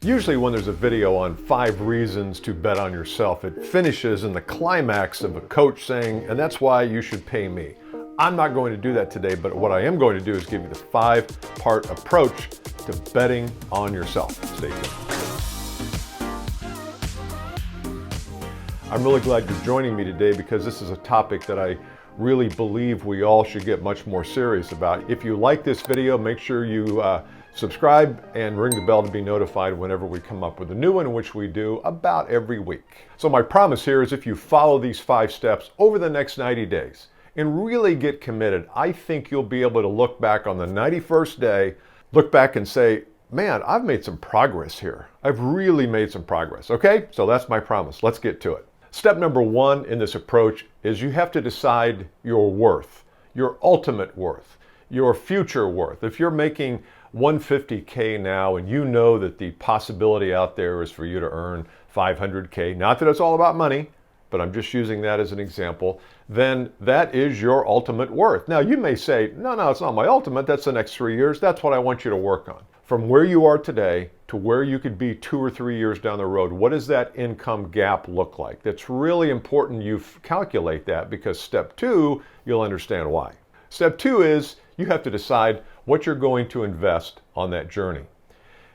Usually when there's a video on 5 reasons to bet on yourself, it finishes in the climax of a coach saying, and that's why you should pay me. I'm not going to do that today, but what I am going to do is give you the 5-part approach to betting on yourself. Stay tuned. I'm really glad you're joining me today because this is a topic that I really believe we all should get much more serious about. If you like this video, make sure you subscribe and ring the bell to be notified whenever we come up with a new one, which we do about every week. So my promise here is if you follow these 5 steps over the next 90 days and really get committed, I think you'll be able to look back on the 91st day, look back and say, man, I've made some progress here. I've really made some progress. Okay, so that's my promise. Let's get to it. Step number 1 in this approach is you have to decide your worth, your ultimate worth, your future worth. If you're making $150K now and you know that the possibility out there is for you to earn $500K, not that it's all about money, but I'm just using that as an example, then that is your ultimate worth. Now you may say, no, it's not my ultimate, that's the next 3 years, that's what I want you to work on. From where you are today to where you could be 2 or 3 years down the road, what does that income gap look like? That's really important you calculate that because step 2, you'll understand why. Step 2 is you have to decide what you're going to invest on that journey.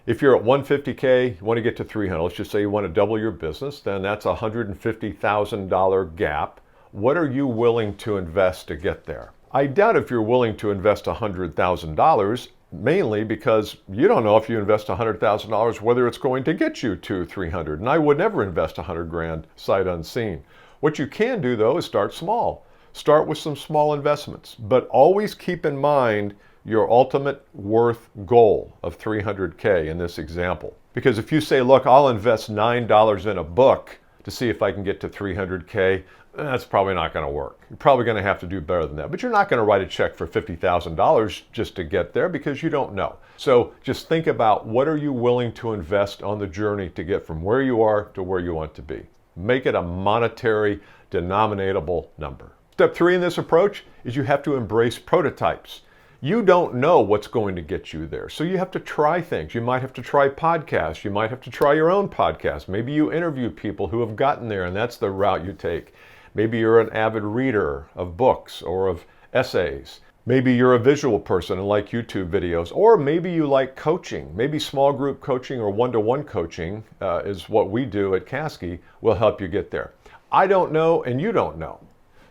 If you're at $150K, you want to get to $300, let's just say you want to double your business, then that's a $150,000 gap. What are you willing to invest to get there? I doubt if you're willing to invest $100,000, mainly because you don't know if you invest $100,000 whether it's going to get you to $300. And I would never invest $100,000 sight unseen. What you can do though is start small. Start with some small investments, but always keep in mind your ultimate worth goal of $300K in this example. Because if you say, look, I'll invest $9 in a book to see if I can get to $300K, that's probably not going to work. You're probably going to have to do better than that. But you're not going to write a check for $50,000 just to get there because you don't know. So just think about what are you willing to invest on the journey to get from where you are to where you want to be. Make it a monetary, denominatable number. Step 3 in this approach is you have to embrace prototypes. You don't know what's going to get you there. So you have to try things. You might have to try podcasts. You might have to try your own podcast. Maybe you interview people who have gotten there and that's the route you take. Maybe you're an avid reader of books or of essays. Maybe you're a visual person and like YouTube videos, or maybe you like coaching. Maybe small group coaching or one-to-one coaching is what we do at Caskey will help you get there. I don't know and you don't know.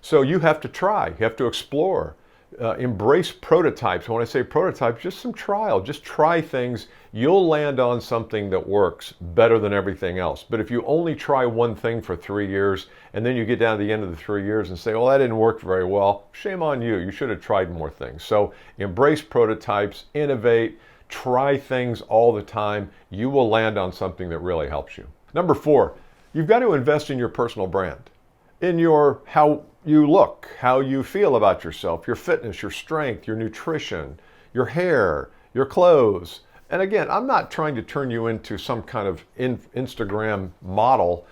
So you have to try, you have to explore, embrace prototypes. When I say prototypes, just some trial, just try things. You'll land on something that works better than everything else. But if you only try one thing for 3 years and then you get down to the end of the 3 years and say, well, that didn't work very well, shame on you. You should have tried more things. So embrace prototypes, innovate, try things all the time. You will land on something that really helps you. Number 4, you've got to invest in your personal brand, in your how you look, how you feel about yourself, your fitness, your strength, your nutrition, your hair, your clothes. And again, I'm not trying to turn you into some kind of Instagram model,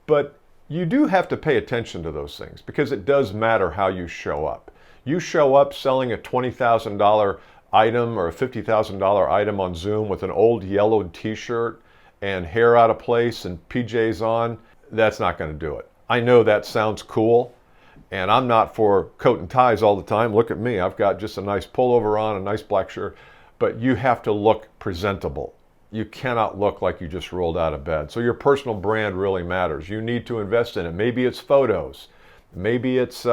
but you do have to pay attention to those things because it does matter how you show up. You show up selling a $20,000 item or a $50,000 item on Zoom with an old yellowed t-shirt and hair out of place and PJs on, that's not going to do it. I know that sounds cool. And I'm not for coat and ties all the time. Look at me. I've got just a nice pullover on, a nice black shirt. But you have to look presentable. You cannot look like you just rolled out of bed. So your personal brand really matters. You need to invest in it. Maybe it's photos. Maybe it's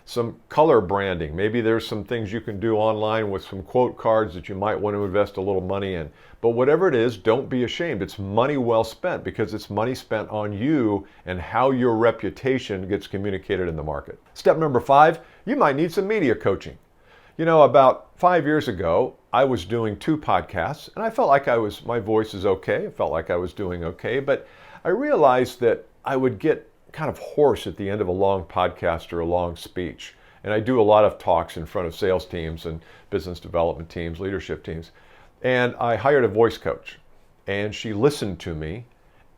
some color branding. Maybe there's some things you can do online with some quote cards that you might want to invest a little money in. But whatever it is, don't be ashamed. It's money well spent because it's money spent on you and how your reputation gets communicated in the market. Step number 5, you might need some media coaching. You know, about 5 years ago, I was doing 2 podcasts and I felt like my voice is okay. I felt like I was doing okay, but I realized that I would get kind of hoarse at the end of a long podcast or a long speech. And I do a lot of talks in front of sales teams and business development teams, leadership teams. And I hired a voice coach and she listened to me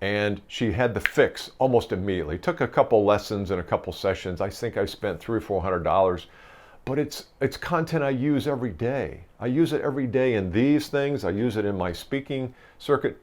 and she had the fix almost immediately. Took a couple lessons and a couple sessions. I think I spent $300 or $400, but it's content I use every day. I use it every day in these things. I use it in my speaking circuit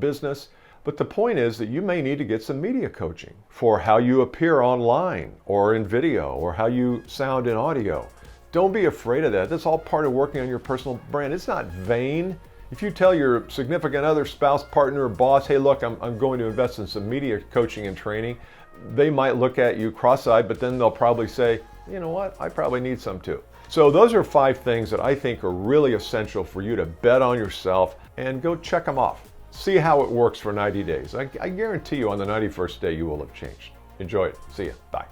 business. But the point is that you may need to get some media coaching for how you appear online or in video or how you sound in audio. Don't be afraid of that. That's all part of working on your personal brand. It's not vain. If you tell your significant other, spouse, partner, or boss, hey, look, I'm going to invest in some media coaching and training, they might look at you cross-eyed, but then they'll probably say, you know what, I probably need some too. So those are 5 things that I think are really essential for you to bet on yourself, and go check them off. See how it works for 90 days. I guarantee you on the 91st day you will have changed. Enjoy it. See ya. Bye.